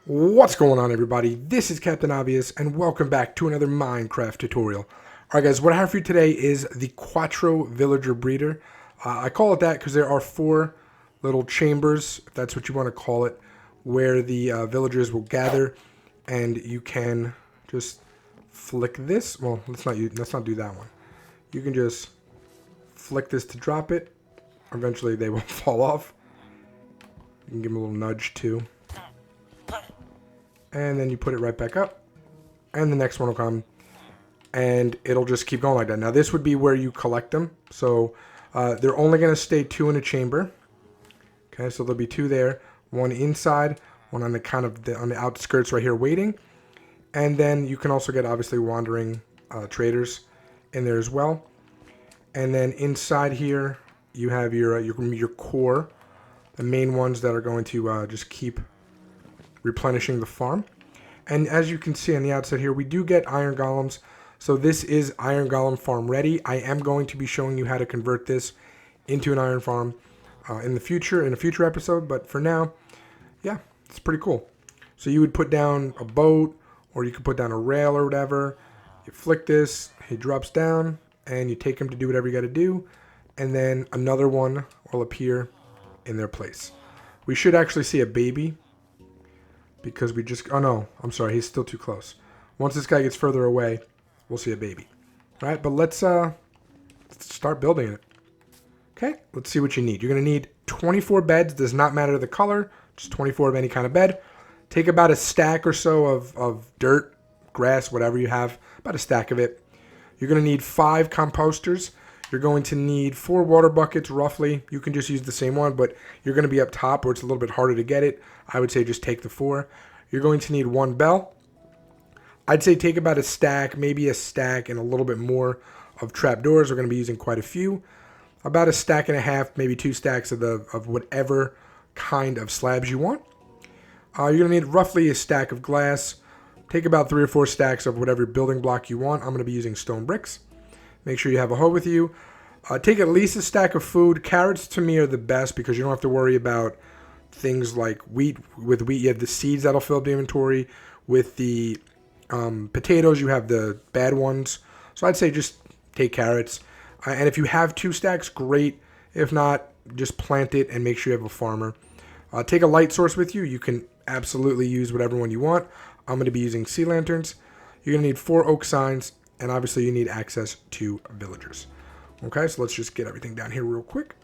What's going on, everybody? This is Captain Obvious, and welcome back to another Minecraft tutorial. Alright guys, what I have for you today is the Quattro Villager Breeder. I call it that because there are 4 little chambers, if that's what you want to call it, where the villagers will gather, and you can just flick this. Well, let's not do that one. You can just flick this to drop it. Eventually they will fall off. You can give them a little nudge too. And then you put it right back up, and the next one will come, and it'll just keep going like that. Now this would be where you collect them, so they're only going to stay 2 in a chamber. Okay, so there'll be 2 there, 1 inside, 1 on the on the outskirts right here waiting, and then you can also get obviously wandering traders in there as well. And then inside here you have your core, the main ones that are going to just keep replenishing the farm. And as you can see on the outside here, we do get iron golems, so this is iron golem farm ready. I am going to be showing you how to convert this into an iron farm in a future episode, but for now, yeah, it's pretty cool. So you would put down a boat, or you could put down a rail or whatever. You flick this, he drops down, and you take him to do whatever you got to do, and then another one will appear in their place. We should actually see a baby, because we just, oh no, I'm sorry, he's still too close. Once this guy gets further away, we'll see a baby. All right, but let's start building it. Okay, let's see what you need. You're going to need 24 beds, does not matter the color, just 24 of any kind of bed. Take about a stack or so of dirt, grass, whatever you have, about a stack of it. You're going to need 5 composters. You're going to need 4 water buckets, roughly. You can just use the same one, but you're going to be up top where it's a little bit harder to get it. I would say just take the 4. You're going to need 1 bell. I'd say take about a stack, maybe a stack and a little bit more of trapdoors. We're going to be using quite a few. About a stack and a half, maybe 2 stacks of whatever kind of slabs you want. You're going to need roughly a stack of glass. Take about 3 or 4 stacks of whatever building block you want. I'm going to be using stone bricks. Make sure you have a hoe with you. Take at least a stack of food. Carrots to me are the best because you don't have to worry about things like wheat. With wheat, you have the seeds that'll fill up the inventory. With the potatoes, you have the bad ones. So I'd say just take carrots. And if you have 2 stacks, great. If not, just plant it and make sure you have a farmer. Take a light source with you. You can absolutely use whatever one you want. I'm going to be using sea lanterns. You're going to need 4 oak signs. And obviously you need access to villagers. Okay, so let's just get everything down here real quick.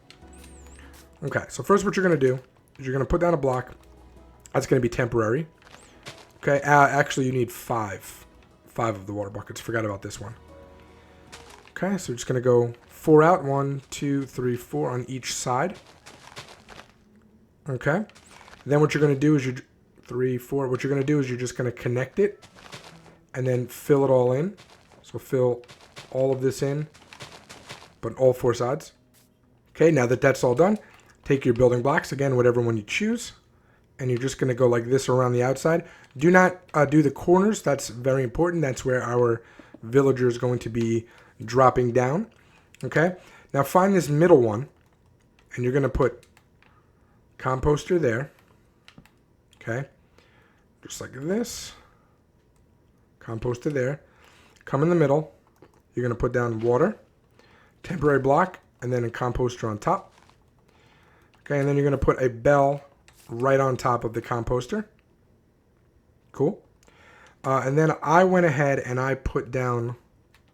Okay, so first what you're going to do is you're going to put down a block. That's going to be temporary. Okay, actually you need 5 of the water buckets. Forgot about this one. Okay, so we're just going to go 4 out. 1, 2, 3, 4 on each side. Okay, then what you're going to do is what you're going to do is you're just going to connect it and then fill it all in. So fill all of this in, but all 4 sides. Okay, now that that's all done, take your building blocks, again, whatever one you choose, and you're just going to go like this around the outside. Do not do the corners. That's very important. That's where our villager is going to be dropping down. Okay, now find this middle one, and you're going to put composter there. Okay, just like this. Composter there. Come in the middle, you're going to put down water, temporary block, and then a composter on top. Okay, and then you're going to put a bell right on top of the composter. Cool. And then I went ahead and I put down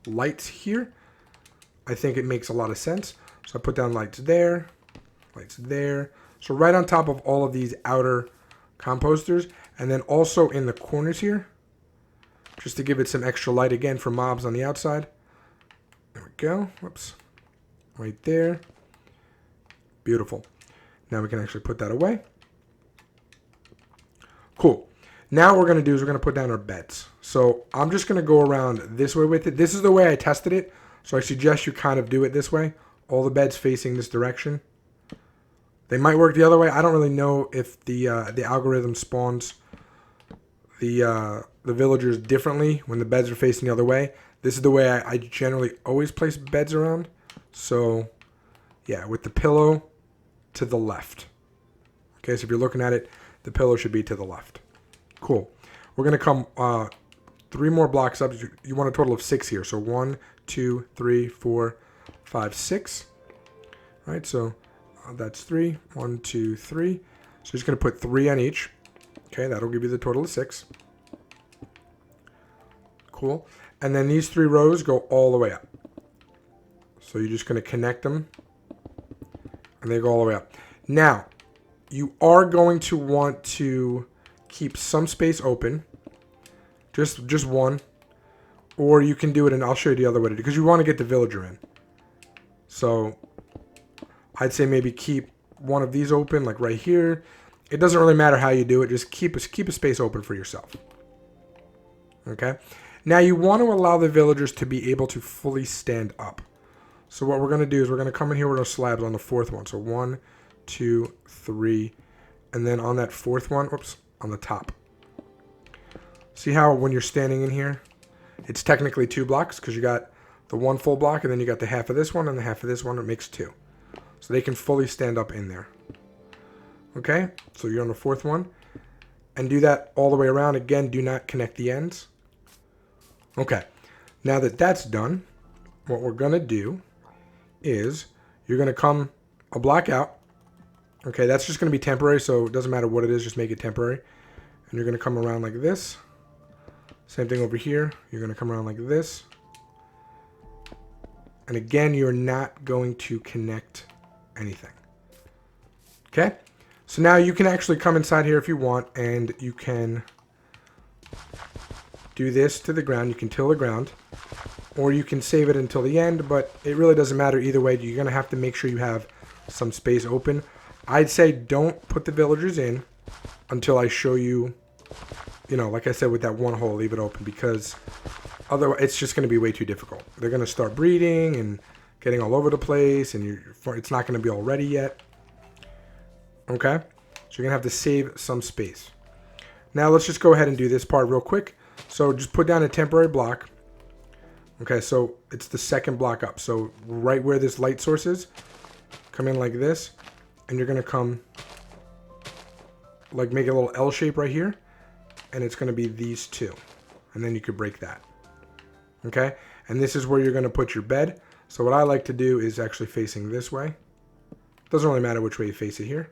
lights here. I think it makes a lot of sense. So I put down lights there, lights there. So right on top of all of these outer composters, and then also in the corners here, just to give it some extra light again for mobs on the outside. There we go. Whoops. Right there. Beautiful. Now we can actually put that away. Cool. Now what we're going to do is we're going to put down our beds. So I'm just going to go around this way with it. This is the way I tested it. So I suggest you kind of do it this way. All the beds facing this direction. They might work the other way. I don't really know if the algorithm spawns the villagers differently when the beds are facing the other way. This is the way I generally always place beds around. So yeah, with the pillow to the left. Okay, so if you're looking at it, the pillow should be to the left. Cool. We're going to come 3 more blocks up. You want a total of 6 here. So 1, 2, 3, 4, 5, 6. All right, so that's 3. 1, 2, 3. So just going to put 3 on each. Okay, that'll give you the total of 6. Cool. And then these 3 rows go all the way up. So you're just going to connect them, and they go all the way up. Now, you are going to want to keep some space open, just one, or you can do it, and I'll show you the other way to do it, because you want to get the villager in. So I'd say maybe keep one of these open, like right here. It doesn't really matter how you do it. Just keep a space open for yourself. Okay. Now you want to allow the villagers to be able to fully stand up. So what we're going to do is we're going to come in here with our slabs on the 4th one. So 1, 2, 3, and then on that 4th one, oops, on the top. See how when you're standing in here, it's technically 2 blocks because you got the 1 full block and then you got the half of this one and the half of this one. It makes 2. So they can fully stand up in there. Okay, so you're on the 4th one. And do that all the way around. Again, do not connect the ends. Okay, now that that's done, what we're going to do is you're going to come a block out. Okay, that's just going to be temporary, so it doesn't matter what it is, just make it temporary. And you're going to come around like this. Same thing over here. You're going to come around like this. And again, you're not going to connect anything. Okay, so now you can actually come inside here if you want, and you can do this to the ground. You can till the ground, or you can save it until the end, but it really doesn't matter either way. You're going to have to make sure you have some space open. I'd say don't put the villagers in until I show you, like I said, with that 1 hole, leave it open, because otherwise it's just going to be way too difficult. They're going to start breeding and getting all over the place, and it's not going to be all ready yet. Okay? So you're going to have to save some space. Now let's just go ahead and do this part real quick. So just put down a temporary block. Okay, so it's the 2nd block up. So right where this light source is, come in like this, and you're going to come, like make a little L shape right here, and it's going to be these 2. And then you could break that. Okay, and this is where you're going to put your bed. So what I like to do is actually facing this way. Doesn't really matter which way you face it here.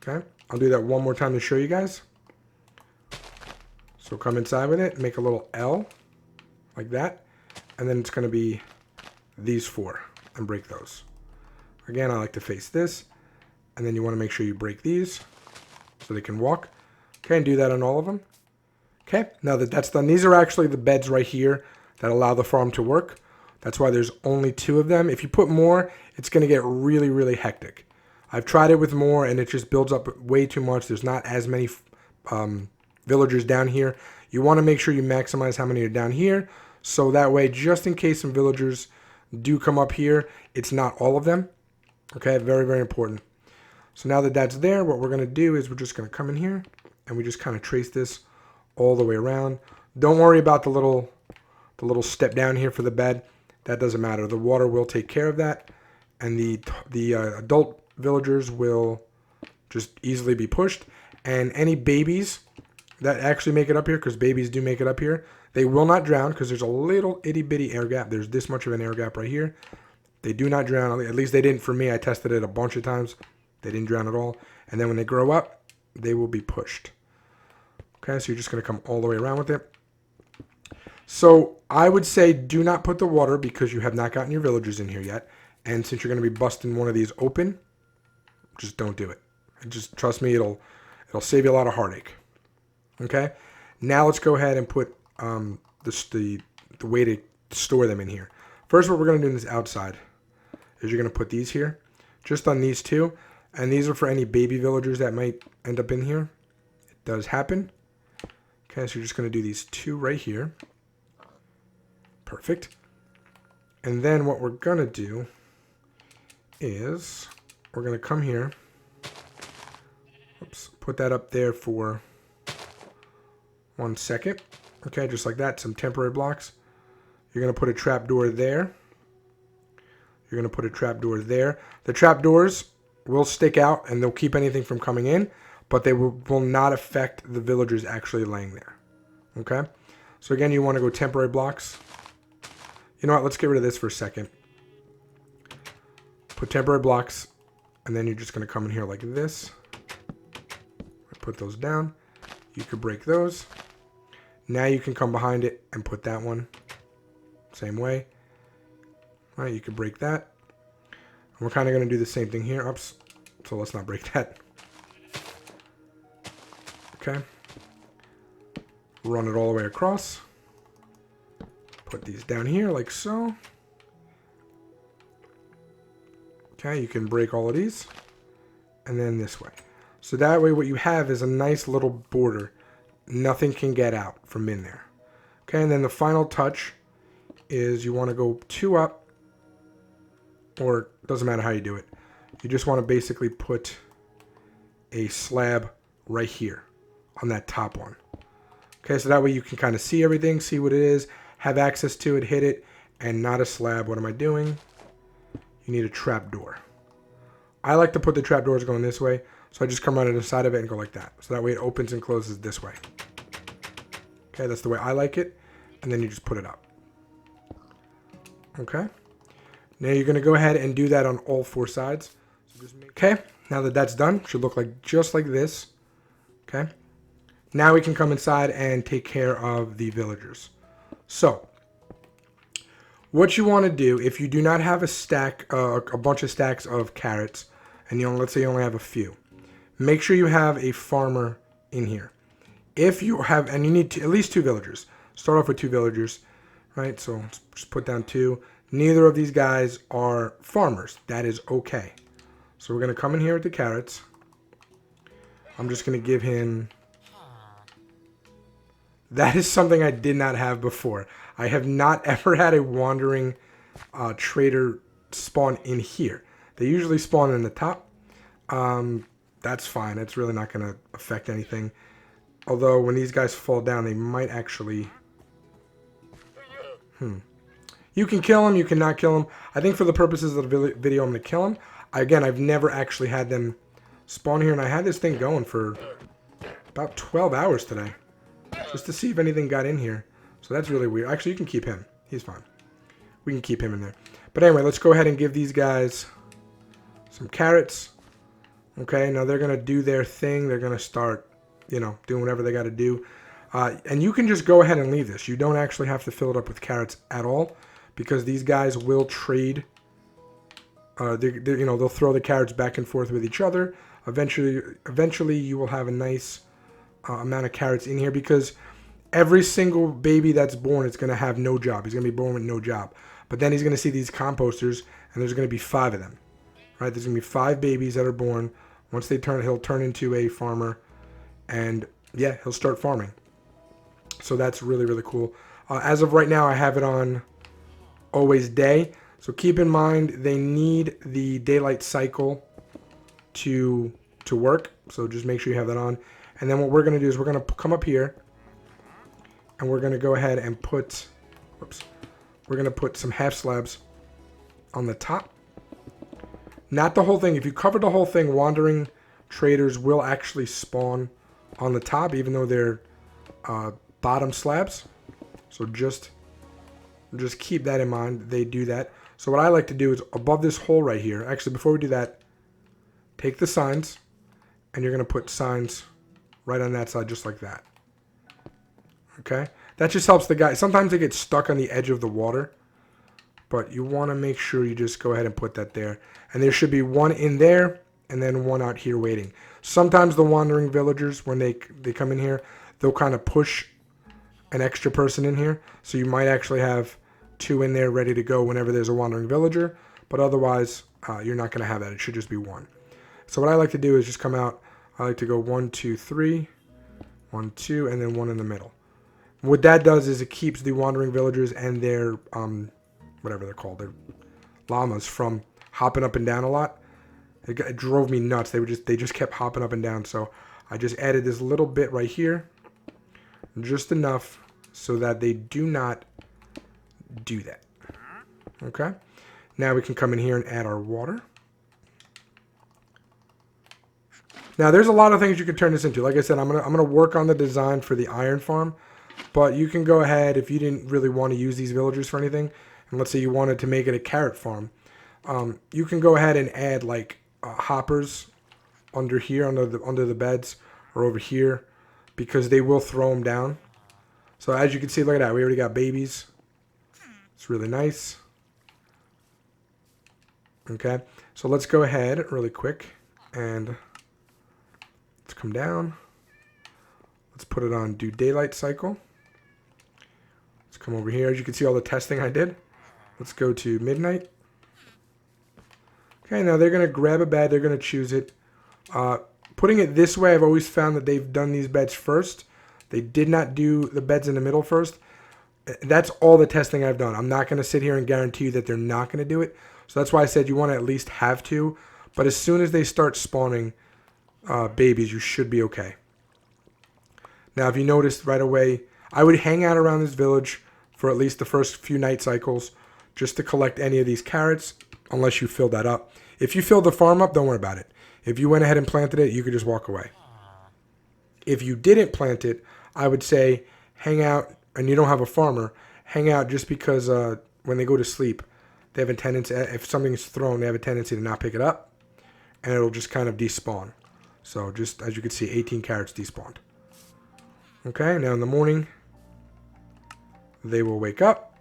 Okay, I'll do that one more time to show you guys. So come inside with it, make a little L, like that, and then it's going to be these 4, and break those. Again, I like to face this, and then you want to make sure you break these so they can walk. Okay, and do that on all of them. Okay, now that that's done, these are actually the beds right here that allow the farm to work. That's why there's only 2 of them. If you put more, it's going to get really, really hectic. I've tried it with more, and it just builds up way too much. There's not as many villagers down here. You want to make sure you maximize how many are down here, so that way, just in case some villagers do come up here, it's not all of them. Okay, very, very important. So now that that's there, what we're going to do is we're just going to come in here, and we just kind of trace this all the way around. Don't worry about the little step down here for the bed. That doesn't matter. The water will take care of that, and the adult villagers will just easily be pushed. And any babies that actually make it up here, because babies do make it up here, they will not drown because there's a little itty bitty air gap. There's this much of an air gap right here. They do not drown. At least they didn't for me. I tested it a bunch of times. They didn't drown at all. And then when they grow up, they will be pushed. Okay, so you're just going to come all the way around with it. So I would say do not put the water because you have not gotten your villagers in here yet. And since you're going to be busting one of these open, just don't do it. Just trust me, it'll save you a lot of heartache. Okay, now let's go ahead and put the way to store them in here. First, what we're going to do in this outside is you're going to put these here, just on these 2. And these are for any baby villagers that might end up in here. It does happen. Okay, so you're just going to do these 2 right here. Perfect. And then what we're going to do is we're going to come here. Oops, put that up there for 1 second. Okay, just like that, some temporary blocks. You're going to put a trapdoor there. You're going to put a trapdoor there. The trapdoors will stick out and they'll keep anything from coming in, but they will not affect the villagers actually laying there. Okay? So again, you want to go temporary blocks. You know what? Let's get rid of this for a second. Put temporary blocks, and then you're just going to come in here like this. Put those down. You could break those. Now you can come behind it and put that one. Same way. All right, you could break that. And we're kind of going to do the same thing here. Oops. So let's not break that. Okay. Run it all the way across. Put these down here like so. Okay, you can break all of these. And then this way. So that way what you have is a nice little border. Nothing can get out from in there. Okay, and then the final touch is you want to go 2 up. Or it doesn't matter how you do it. You just want to basically put a slab right here on that top one. Okay, so that way you can kind of see everything, see what it is, have access to it, hit it, and not a slab. What am I doing? You need a trap door. I like to put the trap doors going this way, so I just come around to the side of it and go like that. So that way it opens and closes this way. Okay, that's the way I like it, and then you just put it up. Okay. Now you're going to go ahead and do that on all 4 sides. Okay, now that that's done, should look like just like this. Okay. Now we can come inside and take care of the villagers. So, what you want to do, if you do not have a stack, a bunch of stacks of carrots, and let's say you only have a few, make sure you have a farmer in here. If you have, and you need at least 2 villagers. Start off with 2 villagers, right? So let's just put down 2. Neither of these guys are farmers. That is okay. So we're going to come in here with the carrots. I'm just going to give him... That is something I did not have before. I have not ever had a wandering trader spawn in here. They usually spawn in the top. That's fine. It's really not going to affect anything. Although when these guys fall down, they might actually... You can kill them, you cannot kill them. I think for the purposes of the video, I'm going to kill them. Again, I've never actually had them spawn here, and I had this thing going for about 12 hours today. Just to see if anything got in here. So that's really weird. Actually, you can keep him. He's fine. We can keep him in there. But anyway, let's go ahead and give these guys some carrots. Okay, now they're going to do their thing. They're going to start, doing whatever they got to do. And you can just go ahead and leave this. You don't actually have to fill it up with carrots at all. Because these guys will trade. They'll throw the carrots back and forth with each other. Eventually you will have a nice amount of carrots in here. Because every single baby that's born is going to have no job. He's going to be born with no job. But then he's going to see these composters. And there's going to be 5 of them. Right? There's going to be 5 babies that are born. Once they turn, he'll turn into a farmer. And yeah, he'll start farming. So that's really, really cool. As of right now, I have it on... always day. So keep in mind they need the daylight cycle to work. So just make sure you have that on. And then what we're going to do is we're going to come up here and we're going to go ahead and put we're going to put some half slabs on the top. Not the whole thing. If you cover the whole thing, wandering traders will actually spawn on the top even though they're bottom slabs. So just keep that in mind. They do that. So what I like to do is above this hole right here. Actually, before we do that, take the signs. And you're going to put signs right on that side just like that. Okay? That just helps the guy. Sometimes they get stuck on the edge of the water. But you want to make sure you just go ahead and put that there. And there should be 1 in there and then 1 out here waiting. Sometimes the wandering villagers, when they come in here, they'll kind of push an extra person in here. So you might actually have 2 in there ready to go whenever there's a wandering villager, but otherwise you're not going to have that. It should just be 1. So what I like to do is just come out. I like to go 1, 2, 3, 1, 2, and then 1 in the middle. What that does is it keeps the wandering villagers and their whatever they're called, their llamas, from hopping up and down a lot. It drove me nuts. They just kept hopping up and down. So I just added this little bit right here, just enough so that they do not do that. Okay, now we can come in here and add our water. Now, there's a lot of things you can turn this into. Like I said, I'm gonna work on the design for the iron farm, but you can go ahead if you didn't really want to use these villagers for anything, and let's say you wanted to make it a carrot farm, you can go ahead and add like hoppers under here, under the beds, or over here, because they will throw them down. So as you can see, look at that. We already got babies. It's really nice. Okay, so let's go ahead really quick and let's come down. Let's put it on do daylight cycle. Let's come over here. As you can see all the testing I did. Let's go to midnight. Okay, now they're going to grab a bed. They're going to choose it. Putting it this way, I've always found that they've done these beds first. They did not do the beds in the middle first. That's all the testing I've done. I'm not going to sit here and guarantee you that they're not going to do it. So that's why I said you want to at least have to. But as soon as they start spawning babies, you should be okay. Now, if you noticed right away, I would hang out around this village for at least the first few night cycles just to collect any of these carrots, unless you fill that up. If you fill the farm up, don't worry about it. If you went ahead and planted it, you could just walk away. If you didn't plant it, I would say hang out, and you don't have a farmer, hang out just because when they go to sleep, they have a tendency, if something's thrown, they have a tendency to not pick it up, and it'll just kind of despawn. So just as you can see, 18 carrots despawned. Okay, now in the morning, they will wake up,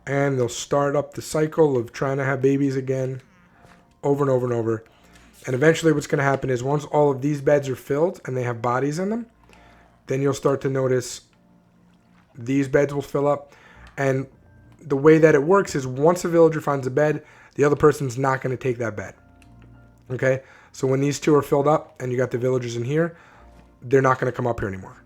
and they'll start up the cycle of trying to have babies again, over and over and over. And eventually what's going to happen is once all of these beds are filled and they have bodies in them, then you'll start to notice these beds will fill up. And the way that it works is once a villager finds a bed, the other person's not going to take that bed. Okay? So when these two are filled up and you got the villagers in here, they're not going to come up here anymore.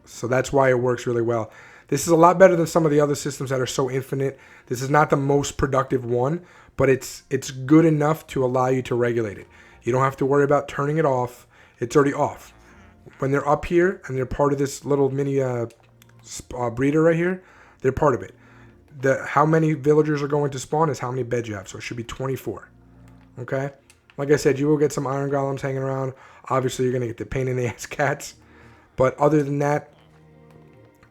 So that's why it works really well. This is a lot better than some of the other systems that are so infinite. This is not the most productive one, but it's good enough to allow you to regulate it. You don't have to worry about turning it off. It's already off. When they're up here and they're part of this little mini breeder right here, they're part of it. How many villagers are going to spawn is how many beds you have. So it should be 24. Okay? Like I said, you will get some iron golems hanging around. Obviously, you're going to get the pain in the ass cats. But other than that,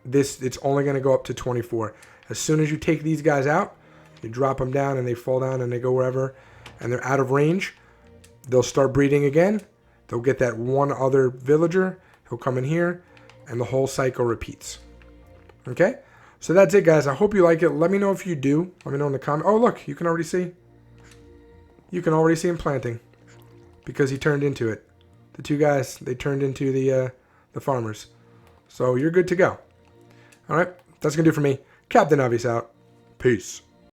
it's only going to go up to 24. As soon as you take these guys out, you drop them down and they fall down and they go wherever, and they're out of range, they'll start breeding again. They'll get that one other villager. He'll come in here, and the whole cycle repeats. Okay? So that's it, guys. I hope you like it. Let me know if you do. Let me know in the comment. Oh, look. You can already see. You can already see him planting because he turned into it. The two guys, they turned into the farmers. So you're good to go. All right? That's going to do it for me. Captain Obvious out. Peace.